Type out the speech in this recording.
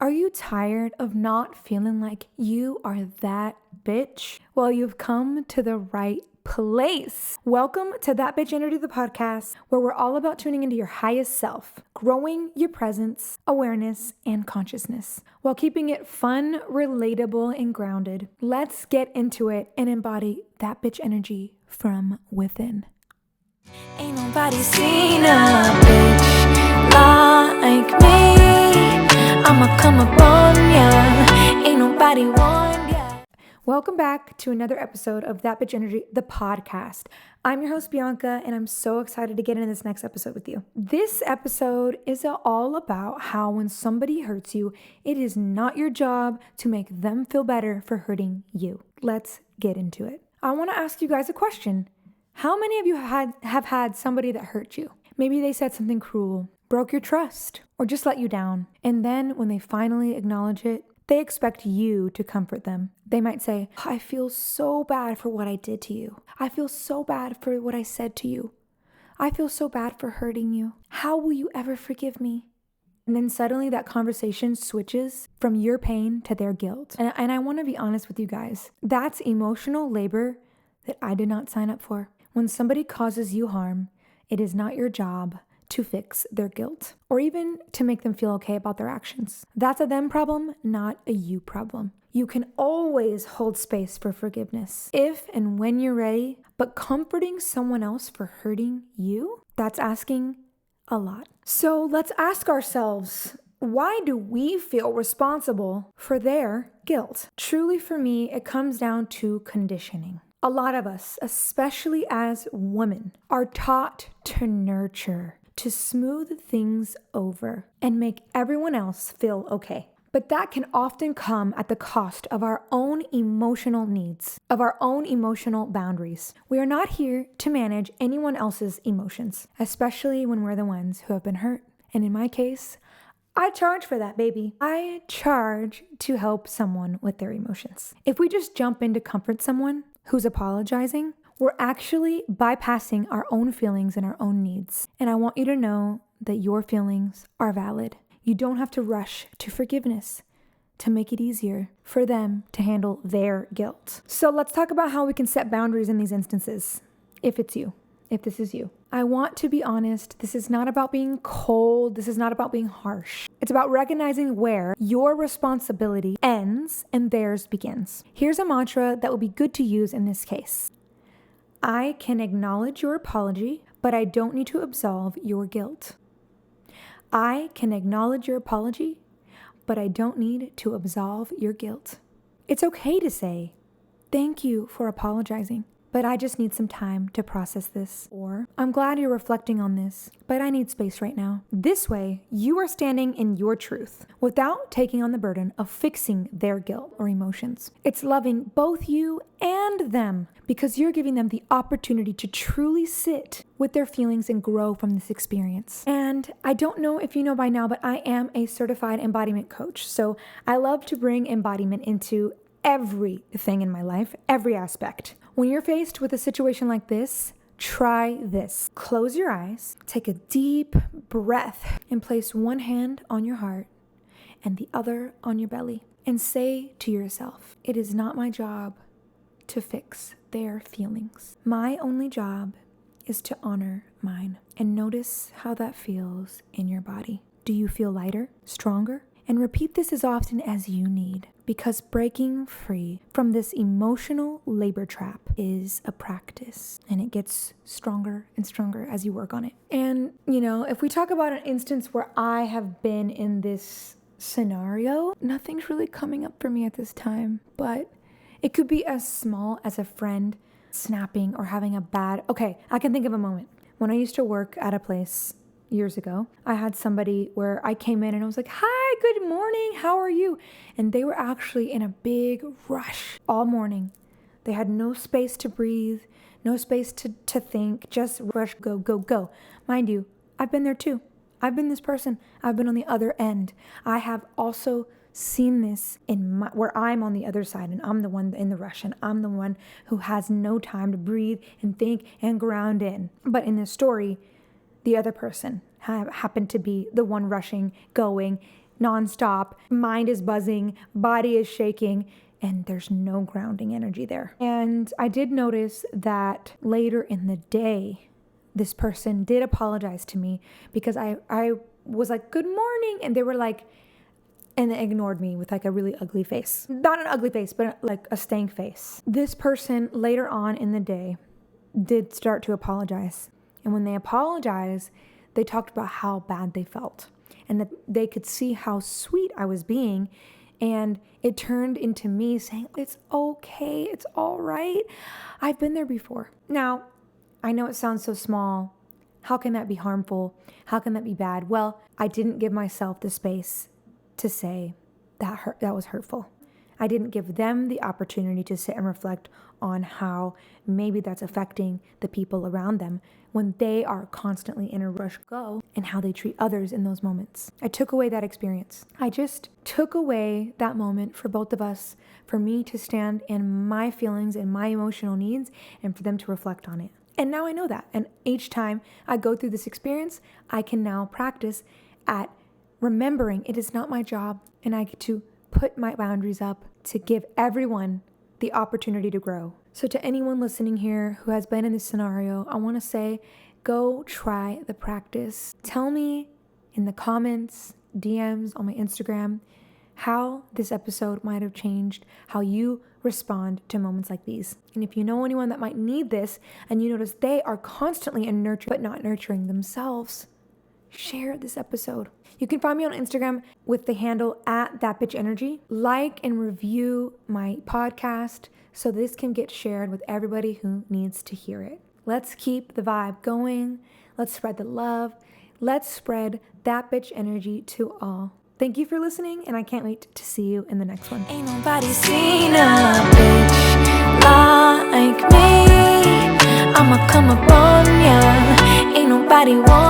Are you tired of not feeling like you are that bitch? Well, you've come to the right place. Welcome to That Bitch Energy, the podcast, where we're all about tuning into your highest self, growing your presence, awareness, and consciousness, while keeping it fun, relatable, and grounded. Let's get into it and embody that bitch energy from within. Ain't nobody seen a bitch like me. I'ma come up on ya. Ain't nobody warned ya. Welcome back to another episode of That Bitch Energy, the podcast. I'm your host, Bianca, and I'm so excited to get into this next episode with you. This episode is all about how when somebody hurts you, it is not your job to make them feel better for hurting you. Let's get into it. I want to ask you guys a question. How many of you have had somebody that hurt you? Maybe they said something cruel, broke your trust, or just let you down. And then when they finally acknowledge it, they expect you to comfort them. They might say, I feel so bad for what I did to you. I feel so bad for what I said to you. I feel so bad for hurting you. How will you ever forgive me? And then suddenly that conversation switches from your pain to their guilt. And I want to be honest with you guys. That's emotional labor that I did not sign up for. When somebody causes you harm, it is not your job to fix their guilt or even to make them feel okay about their actions. That's a them problem, not a you problem. You can always hold space for forgiveness if and when you're ready, but comforting someone else for hurting you, that's asking a lot. So let's ask ourselves, why do we feel responsible for their guilt? Truly for me, it comes down to conditioning. A lot of us, especially as women, are taught to nurture, to smooth things over, and make everyone else feel okay. But that can often come at the cost of our own emotional needs, of our own emotional boundaries. We are not here to manage anyone else's emotions, especially when we're the ones who have been hurt. And in my case, I charge for that, baby. I charge to help someone with their emotions. If we just jump in to comfort someone who's apologizing, we're actually bypassing our own feelings and our own needs. And I want you to know that your feelings are valid. You don't have to rush to forgiveness to make it easier for them to handle their guilt. So let's talk about how we can set boundaries in these instances, if it's you. If this is you. I want to be honest, this is not about being cold. This is not about being harsh. It's about recognizing where your responsibility ends and theirs begins. Here's a mantra that will be good to use in this case. I can acknowledge your apology, but I don't need to absolve your guilt. I can acknowledge your apology, but I don't need to absolve your guilt. It's okay to say, thank you for apologizing, but I just need some time to process this. Or, I'm glad you're reflecting on this, but I need space right now. This way, you are standing in your truth without taking on the burden of fixing their guilt or emotions. It's loving both you and them because you're giving them the opportunity to truly sit with their feelings and grow from this experience. And I don't know if you know by now, but I am a certified embodiment coach. So I love to bring embodiment into everything in my life, every aspect. When you're faced with a situation like this, try this. Close your eyes, take a deep breath, and place one hand on your heart and the other on your belly. And say to yourself, it is not my job to fix their feelings. My only job is to honor mine. And notice how that feels in your body. Do you feel lighter, stronger? And repeat this as often as you need, because breaking free from this emotional labor trap is a practice, and it gets stronger and stronger as you work on it. And, if we talk about an instance where I have been in this scenario, nothing's really coming up for me at this time, but it could be as small as a friend snapping or having okay, I can think of a moment. When I used to work at a place years ago, I had somebody where I came in and I was like, hi, good morning, how are you? And they were actually in a big rush all morning. They had no space to breathe, no space to think, just rush, go, go, go. Mind you, I've been there too. I've been this person. I've been on the other end. I have also seen this where I'm on the other side and I'm the one in the rush and I'm the one who has no time to breathe and think and ground in. But in this story, the other person happened to be the one rushing, going, nonstop. Mind is buzzing, body is shaking, and there's no grounding energy there. And I did notice that later in the day, this person did apologize to me because I was like, good morning. And they were like, and they ignored me with like a really ugly face. Not an ugly face, but like a stank face. This person later on in the day did start to apologize. And when they apologized, they talked about how bad they felt and that they could see how sweet I was being. And it turned into me saying, it's okay, it's all right. I've been there before. Now, I know it sounds so small. How can that be harmful? How can that be bad? Well, I didn't give myself the space to say that was hurtful. I didn't give them the opportunity to sit and reflect on how maybe that's affecting the people around them when they are constantly in a rush go and how they treat others in those moments. I took away that experience. I just took away that moment for both of us, for me to stand in my feelings and my emotional needs and for them to reflect on it. And now I know that. And each time I go through this experience, I can now practice at remembering it is not my job, and I get to put my boundaries up to give everyone the opportunity to grow. So to anyone listening here who has been in this scenario, I want to say, go try the practice. Tell me in the comments, DMs on my Instagram, how this episode might have changed how you respond to moments like these. And if you know anyone that might need this and you notice they are constantly in nurture but not nurturing themselves, share this episode. You can find me on Instagram with the handle @thatbitchenergy. Like and review my podcast so this can get shared with everybody who needs to hear it. Let's keep the vibe going. Let's spread the love. Let's spread that bitch energy to all. Thank you for listening, and I can't wait to see you in the next one. Ain't nobody seen a bitch like me. I'ma come up on ya. Ain't nobody want